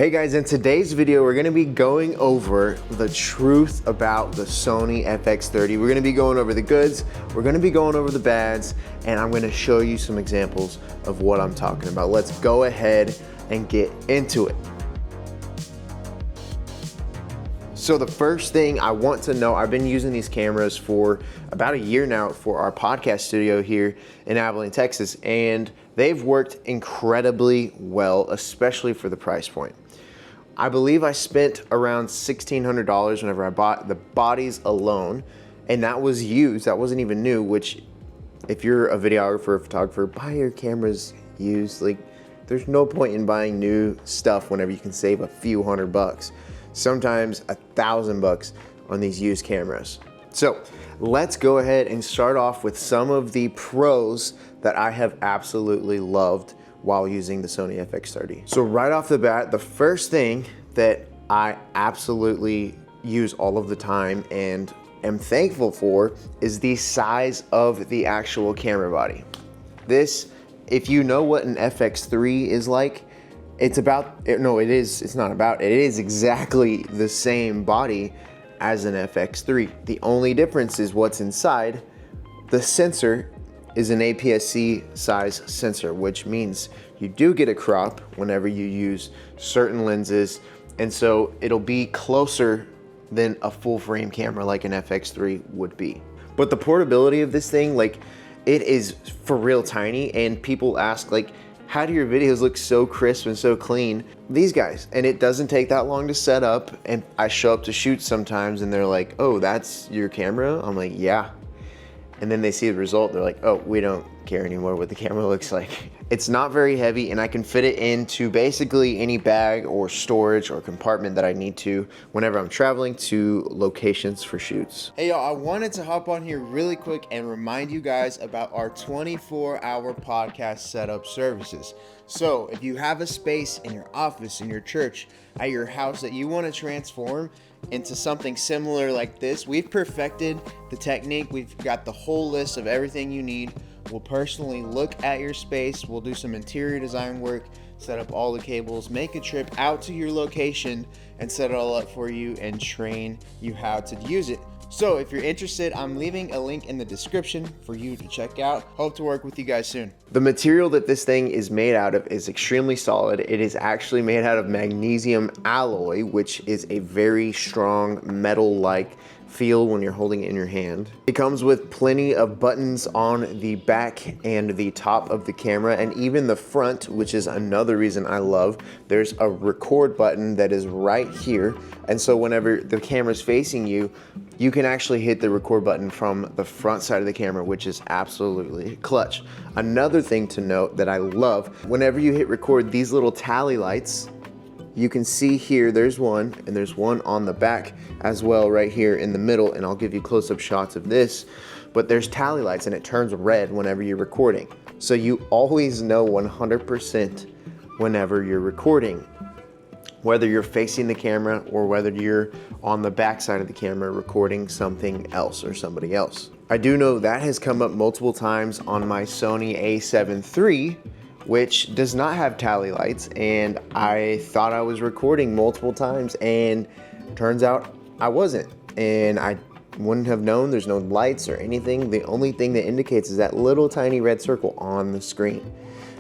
Hey guys, in today's video, we're gonna be going over the truth about the Sony FX30. We're gonna be going over the goods, we're gonna be going over the bads, and I'm gonna show you some examples of what I'm talking about. Let's go ahead and get into it. So the first thing I want to know, I've been using these cameras for about a year now for our podcast studio here in Abilene, Texas, and they've worked incredibly well, especially for the price point. I believe I spent around $1,600 whenever I bought the bodies alone, and that was used, that wasn't even new, which if you're a videographer or photographer, buy your cameras used. Like, there's no point in buying new stuff whenever you can save a few $100, sometimes $1,000 on these used cameras. So let's go ahead and start off with some of the pros that I have absolutely loved while using the Sony FX30. So right off the bat, the first thing that I absolutely use all of the time and am thankful for is the size of the actual camera body. This, if you know what an FX3 is like, it's not it is exactly the same body as an FX3. The only difference is what's inside. The sensor is an APS-C size sensor, which means you do get a crop whenever you use certain lenses, and so it'll be closer than a full frame camera like an FX3 would be. But the portability of this thing, like, it is for real tiny, and people ask, like, how do your videos look so crisp and so clean? These guys, and it doesn't take that long to set up, and I show up to shoot sometimes and they're like, oh, that's your camera? I'm like, yeah. And then they see the result, they're like, oh, we don't care anymore what the camera looks like. It's not very heavy, and I can fit it into basically any bag or storage or compartment that I need to whenever I'm traveling to locations for shoots. Hey y'all, I wanted to hop on here really quick and remind you guys about our 24-hour podcast setup services. So if you have a space in your office, in your church, at your house that you want to transform into something similar like this, we've perfected the technique. We've got the whole list of everything you need. We'll personally look at your space. We'll do some interior design work, set up all the cables, make a trip out to your location and set it all up for you and train you how to use it. So if you're interested, I'm leaving a link in the description for you to check out. Hope to work with you guys soon. The material that this thing is made out of is extremely solid. It is actually made out of magnesium alloy, which is a very strong metal-like feel when you're holding it in your hand. It comes with plenty of buttons on the back and the top of the camera, and even the front, which is another reason I love. There's a record button that is right here, and so whenever the camera's facing you, you can actually hit the record button from the front side of the camera, which is absolutely clutch. Another thing to note that I love, whenever you hit record, these little tally lights, you can see here, there's one, and there's one on the back as well right here in the middle, and I'll give you close-up shots of this, but there's tally lights and it turns red whenever you're recording. So you always know 100% whenever you're recording, whether you're facing the camera or whether you're on the back side of the camera recording something else or somebody else. I do know that has come up multiple times on my Sony A7 III, which does not have tally lights, and I thought I was recording multiple times, and turns out I wasn't, and I wouldn't have known. There's no lights or anything. The only thing that indicates is that little tiny red circle on the screen.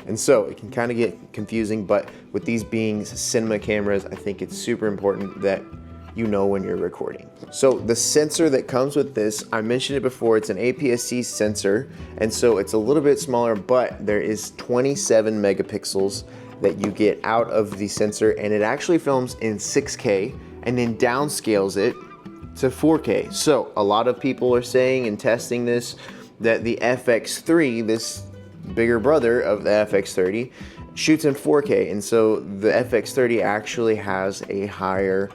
And so it can kind of get confusing, but with these being cinema cameras, I think it's super important that you know when you're recording. So the sensor that comes with this, I mentioned it before, it's an APS-C sensor, and so it's a little bit smaller, but there is 27 megapixels that you get out of the sensor, and it actually films in 6K and then downscales it to 4K. So a lot of people are saying and testing this, that the FX3, this bigger brother of the FX30, shoots in 4K, and so the FX30 actually has a higher,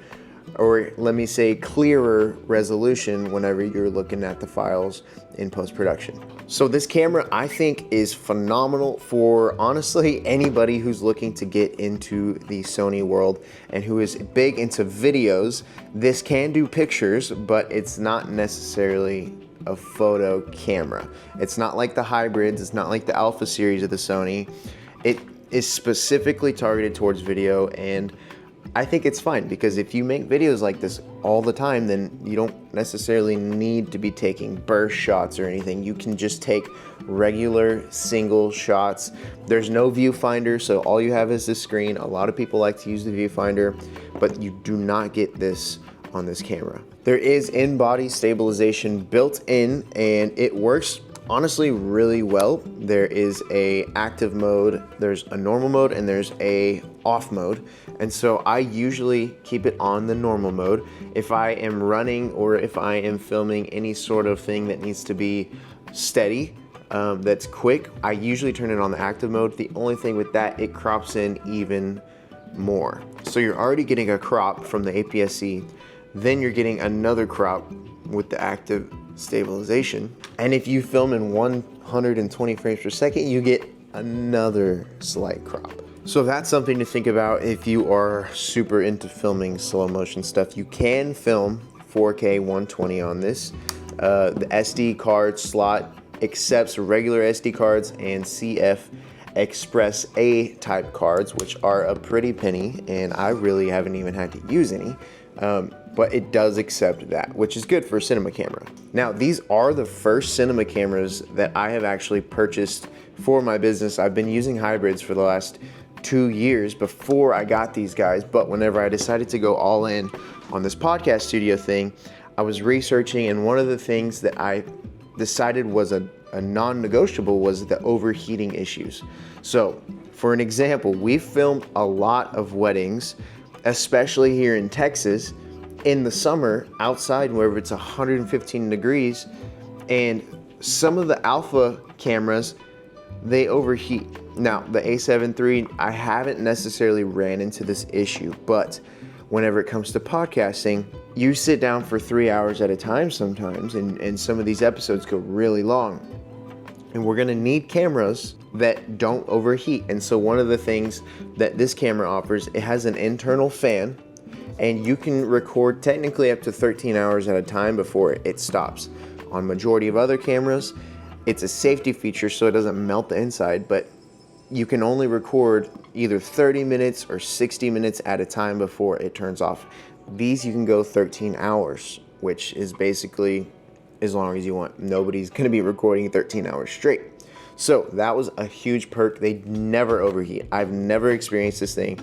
or let me say clearer resolution whenever you're looking at the files in post-production. So this camera, I think, is phenomenal for honestly anybody who's looking to get into the Sony world and who is big into videos. This can do pictures, but it's not necessarily a photo camera. It's not like the hybrids, it's not like the Alpha series of the Sony. It is specifically targeted towards video, and I think it's fine, because if you make videos like this all the time, then you don't necessarily need to be taking burst shots or anything. You can just take regular single shots. There's no viewfinder, so all you have is the screen. A lot of people like to use the viewfinder, but you do not get this on this camera. There is in-body stabilization built in, and it works honestly really well. There is a active mode, there's a normal mode, and there's a off mode. And so I usually keep it on the normal mode. If I am running or if I am filming any sort of thing that needs to be steady, that's quick, I usually turn it on the active mode. The only thing with that, it crops in even more. So you're already getting a crop from the APS-C, then you're getting another crop with the active stabilization. And if you film in 120 frames per second, you get another slight crop. So that's something to think about if you are super into filming slow motion stuff. You can film 4K 120 on this. The SD card slot accepts regular SD cards and CF Express A type cards, which are a pretty penny, and I really haven't even had to use any. But it does accept that, which is good for a cinema camera. Now, these are the first cinema cameras that I have actually purchased for my business. I've been using hybrids for the last 2 years before I got these guys, but whenever I decided to go all in on this podcast studio thing, I was researching, and one of the things that I decided was a non-negotiable was the overheating issues. So, for an example, we filmed a lot of weddings, especially here in Texas, in the summer outside wherever it's 115 degrees, and some of the alpha cameras, they overheat. Now, the A7 III, I haven't necessarily ran into this issue, but whenever it comes to podcasting, you sit down for 3 hours at a time sometimes, and some of these episodes go really long. And we're gonna need cameras that don't overheat. And so one of the things that this camera offers, it has an internal fan, and you can record technically up to 13 hours at a time before it stops. On majority of other cameras, it's a safety feature so it doesn't melt the inside, but you can only record either 30 minutes or 60 minutes at a time before it turns off. These you can go 13 hours, which is basically as long as you want. Nobody's gonna be recording 13 hours straight. So that was a huge perk. They never overheat. I've never experienced this thing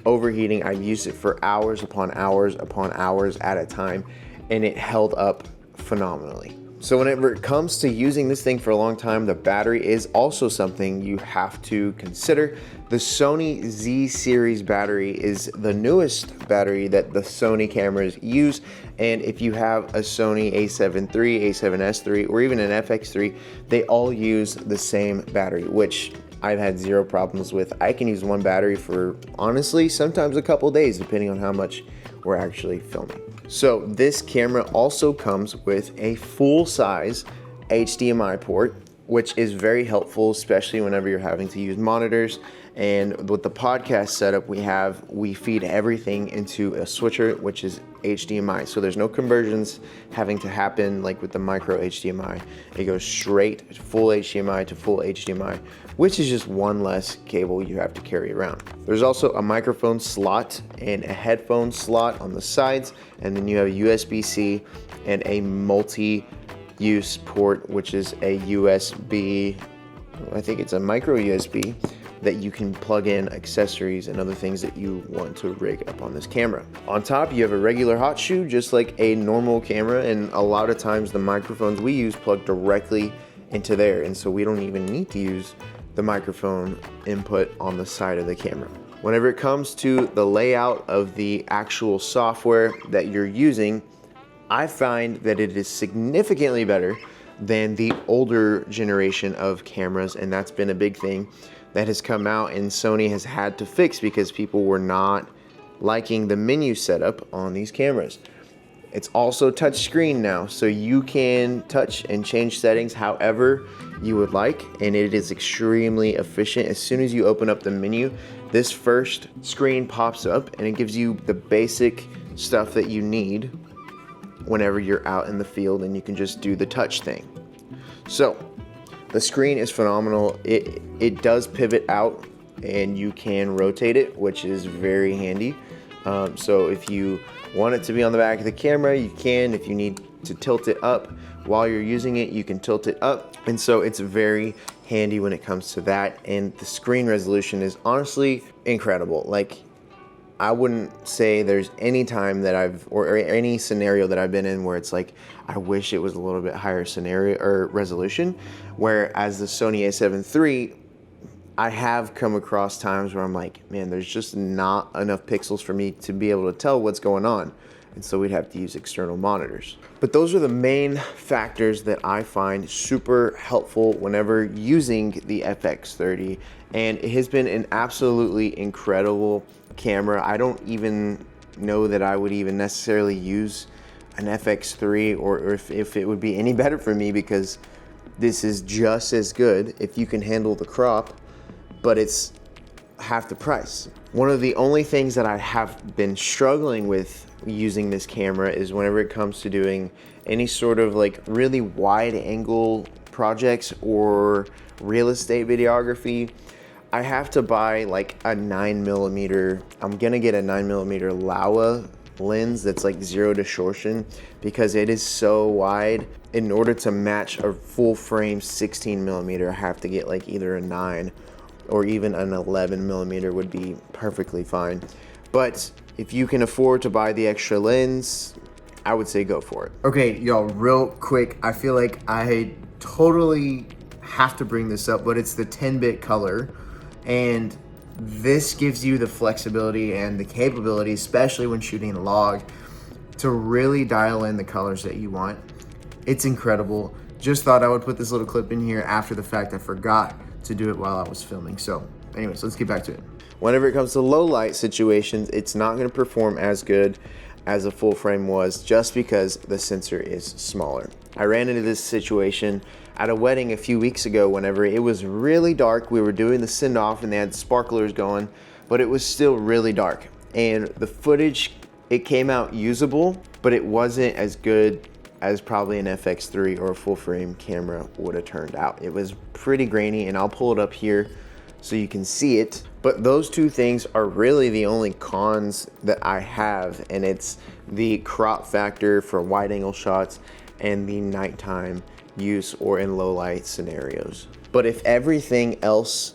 overheating. I've used it for hours upon hours upon hours at a time, and it held up phenomenally. So whenever it comes to using this thing for a long time, the battery is also something you have to consider. The Sony Z series battery is the newest battery that the Sony cameras use. And if you have a Sony A7 III, A7S III, or even an FX3, they all use the same battery, which I've had zero problems with. I can use one battery for, honestly, sometimes a couple days, depending on how much we're actually filming. So this camera also comes with a full-size HDMI port, which is very helpful, especially whenever you're having to use monitors. And with the podcast setup we feed everything into a switcher, which is HDMI. So there's no conversions having to happen like with the micro HDMI. It goes straight full HDMI to full HDMI, which is just one less cable you have to carry around. There's also a microphone slot and a headphone slot on the sides, and then you have a USB-C and a multi-use port, which is a USB, I think it's a micro USB, that you can plug in accessories and other things that you want to rig up on this camera. On top, you have a regular hot shoe, just like a normal camera, and a lot of times the microphones we use plug directly into there, and so we don't even need to use the microphone input on the side of the camera. Whenever it comes to the layout of the actual software that you're using, I find that it is significantly better than the older generation of cameras, and that's been a big thing that has come out and Sony has had to fix because people were not liking the menu setup on these cameras. It's also touchscreen now, so you can touch and change settings however you would like, and it is extremely efficient. As soon as you open up the menu, this first screen pops up and it gives you the basic stuff that you need whenever you're out in the field, and you can just do the touch thing. So the screen is phenomenal. It does pivot out and you can rotate it, which is very handy. So if you want it to be on the back of the camera, you can. If you need to tilt it up while you're using it, you can tilt it up. And so it's very handy when it comes to that. And the screen resolution is honestly incredible. Like, I wouldn't say there's any time that or any scenario that I've been in where it's like, I wish it was a little bit higher scenario or resolution. Whereas the Sony a7 III, I have come across times where I'm like, man, there's just not enough pixels for me to be able to tell what's going on. And so we'd have to use external monitors. But those are the main factors that I find super helpful whenever using the FX30. And it has been an absolutely incredible camera. I don't even know that I would even necessarily use an FX3 or if it would be any better for me, because this is just as good if you can handle the crop, but it's half the price. One of the only things that I have been struggling with using this camera is whenever it comes to doing any sort of like really wide angle projects or real estate videography. I have to buy like a 9mm. I'm gonna get a 9mm Laowa lens that's like zero distortion, because it is so wide. In order to match a full frame 16mm, I have to get like either a 9 or even an 11mm would be perfectly fine. But if you can afford to buy the extra lens, I would say go for it. Okay, y'all, real quick, I feel like I totally have to bring this up, but it's the 10-bit color. And this gives you the flexibility and the capability, especially when shooting log, to really dial in the colors that you want. It's incredible. Just thought I would put this little clip in here after the fact. I forgot to do it while I was filming. So anyways, let's get back to it. Whenever it comes to low light situations, it's not going to perform as good as a full frame was, just because the sensor is smaller. I ran into this situation at a wedding a few weeks ago whenever it was really dark. We were doing the send off and they had sparklers going, but it was still really dark. And the footage, it came out usable, but it wasn't as good as probably an FX3 or a full frame camera would have turned out. It was pretty grainy, and I'll pull it up here so you can see it. But those two things are really the only cons that I have, and it's the crop factor for wide angle shots and the nighttime use or in low light scenarios. But if everything else,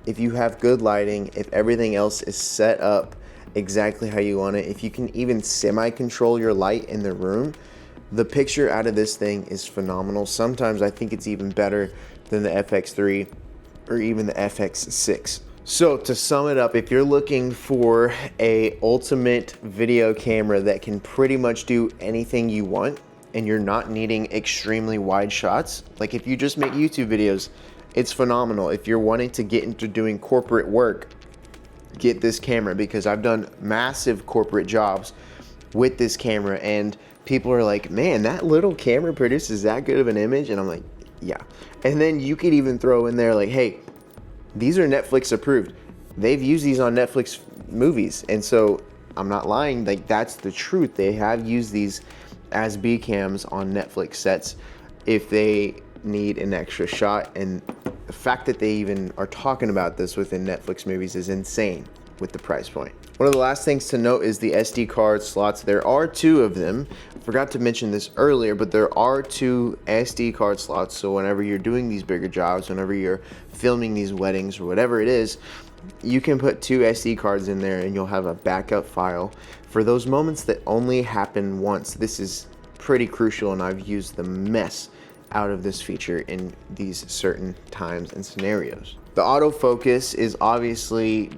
if you have good lighting, if everything else is set up exactly how you want it, if you can even semi-control your light in the room, the picture out of this thing is phenomenal. Sometimes I think it's even better than the FX3 or even the FX6. So to sum it up, if you're looking for a ultimate video camera that can pretty much do anything you want, and you're not needing extremely wide shots, like if you just make YouTube videos, it's phenomenal. If you're wanting to get into doing corporate work, get this camera, because I've done massive corporate jobs with this camera, and people are like, man, that little camera produces that good of an image? And I'm like, yeah. And then you could even throw in there like, hey, these are Netflix approved. They've used these on Netflix movies. And so I'm not lying, like that's the truth. They have used these as B cams on Netflix sets if they need an extra shot. And the fact that they even are talking about this within Netflix movies is insane with the price point. One of the last things to note is the SD card slots. There are two of them. I forgot to mention this earlier, but there are two SD card slots. So whenever you're doing these bigger jobs, whenever you're filming these weddings or whatever it is, you can put two SD cards in there and you'll have a backup file for those moments that only happen once. This is pretty crucial, and I've used the mess out of this feature in these certain times and scenarios. The autofocus is obviously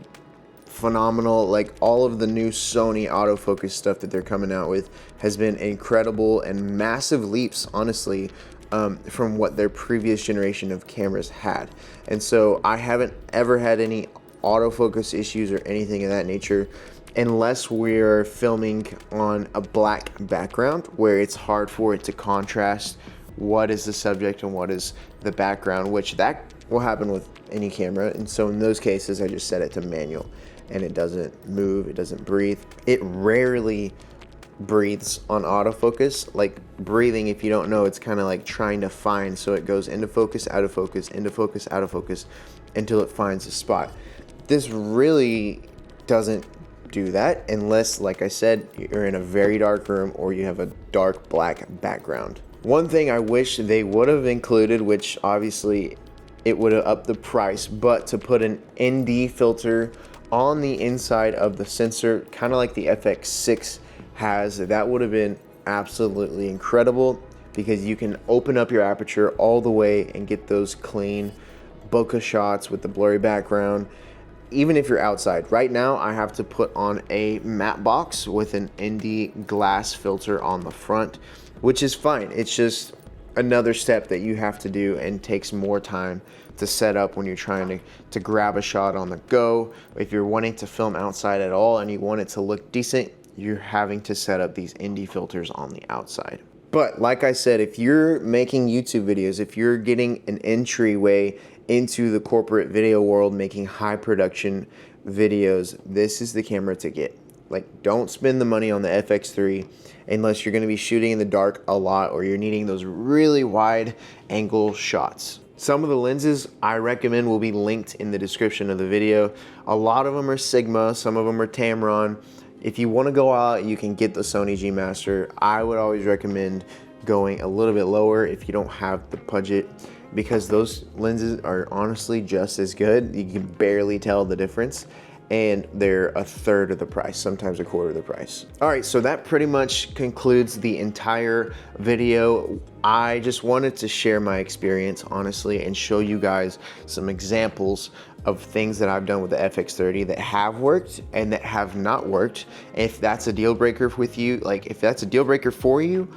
phenomenal. Like all of the new Sony autofocus stuff that they're coming out with has been incredible and massive leaps, honestly, from what their previous generation of cameras had. And so I haven't ever had any autofocus issues or anything of that nature, unless we're filming on a black background where it's hard for it to contrast what is the subject and what is the background, which that will happen with any camera. And so in those cases, I just set it to manual, and it doesn't move, it doesn't breathe. It rarely breathes on autofocus. Like breathing, if you don't know, it's kind of like trying to find, so it goes into focus, out of focus, into focus, out of focus, until it finds a spot. This really doesn't do that unless, like I said, you're in a very dark room or you have a dark black background. One thing I wish they would have included, which obviously it would have upped the price, but to put an ND filter on the inside of the sensor, kind of like the FX6 has, that would have been absolutely incredible, because you can open up your aperture all the way and get those clean bokeh shots with the blurry background, even if you're outside. Right now, I have to put on a matte box with an ND glass filter on the front, which is fine. It's just another step that you have to do and takes more time to set up when you're trying to grab a shot on the go. If you're wanting to film outside at all and you want it to look decent, you're having to set up these ND filters on the outside. But like I said, if you're making YouTube videos, if you're getting an entryway into the corporate video world, making high production videos, this is the camera to get. Like, don't spend the money on the FX3 unless you're gonna be shooting in the dark a lot or you're needing those really wide angle shots. Some of the lenses I recommend will be linked in the description of the video. A lot of them are Sigma, some of them are Tamron. If you wanna go out, you can get the Sony G Master. I would always recommend going a little bit lower if you don't have the budget, because those lenses are honestly just as good. You can barely tell the difference, and they're a third of the price, sometimes a quarter of the price. All right, so that pretty much concludes the entire video. I just wanted to share my experience, honestly, and show you guys some examples of things that I've done with the FX30 that have worked and that have not worked. If that's a deal breaker with you, like if that's a deal breaker for you,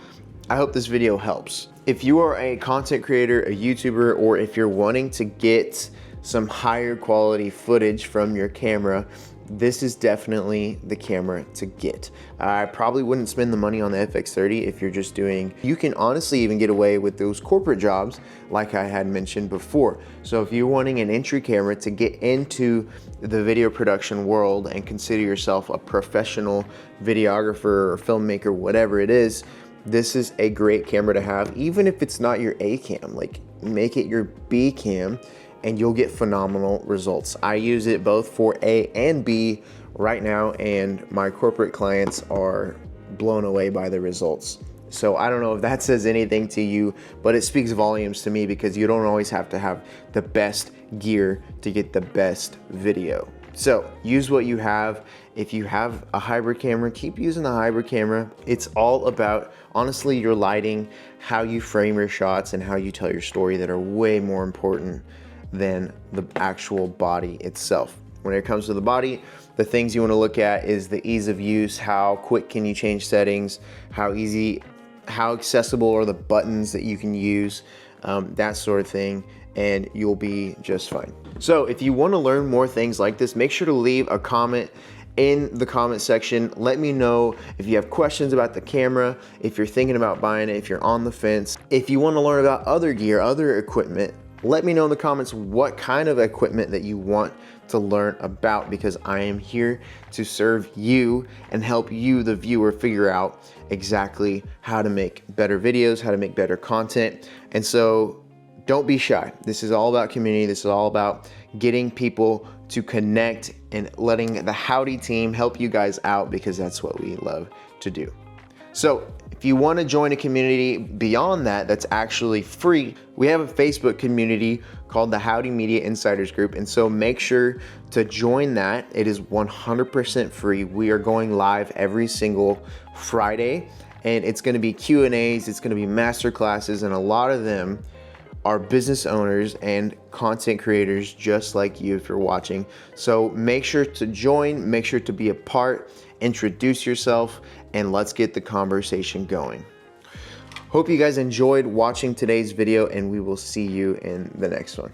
I hope this video helps. If you are a content creator, a YouTuber, or if you're wanting to get some higher quality footage from your camera, this is definitely the camera to get. I probably wouldn't spend the money on the FX30 if you're just doing, you can honestly even get away with those corporate jobs like I had mentioned before. So if you're wanting an entry camera to get into the video production world and consider yourself a professional videographer or filmmaker, whatever it is, this is a great camera to have. Even if it's not your A cam, like make it your B cam and you'll get phenomenal results. I use it both for A and B right now, and my corporate clients are blown away by the results. So I don't know if that says anything to you, but it speaks volumes to me, because you don't always have to have the best gear to get the best video. So use what you have. If you have a hybrid camera, keep using the hybrid camera. It's all about, honestly, your lighting, how you frame your shots, and how you tell your story that are way more important than the actual body itself. When it comes to the body, the things you want to look at is the ease of use, how quick can you change settings, how accessible are the buttons that you can use, that sort of thing, and you'll be just fine. So if you want to learn more things like this, make sure to leave a comment in the comment section. Let me know if you have questions about the camera, if you're thinking about buying it, if you're on the fence. If you want to learn about other gear, other equipment, let me know in the comments what kind of equipment that you want to learn about, because I am here to serve you and help you, the viewer, figure out exactly how to make better videos, how to make better content. And so don't be shy. This is all about community. This is all about getting people to connect and letting the Howdy team help you guys out, because that's what we love to do. So if you want to join a community beyond that, that's actually free, we have a Facebook community called the Howdy Media Insiders Group. And so make sure to join that. It is 100% free. We are going live every single Friday, and it's going to be Q&As, it's going to be master classes, and a lot of them are business owners and content creators just like you if you're watching. So make sure to join, make sure to be a part, introduce yourself, and let's get the conversation going. Hope you guys enjoyed watching today's video, and we will see you in the next one.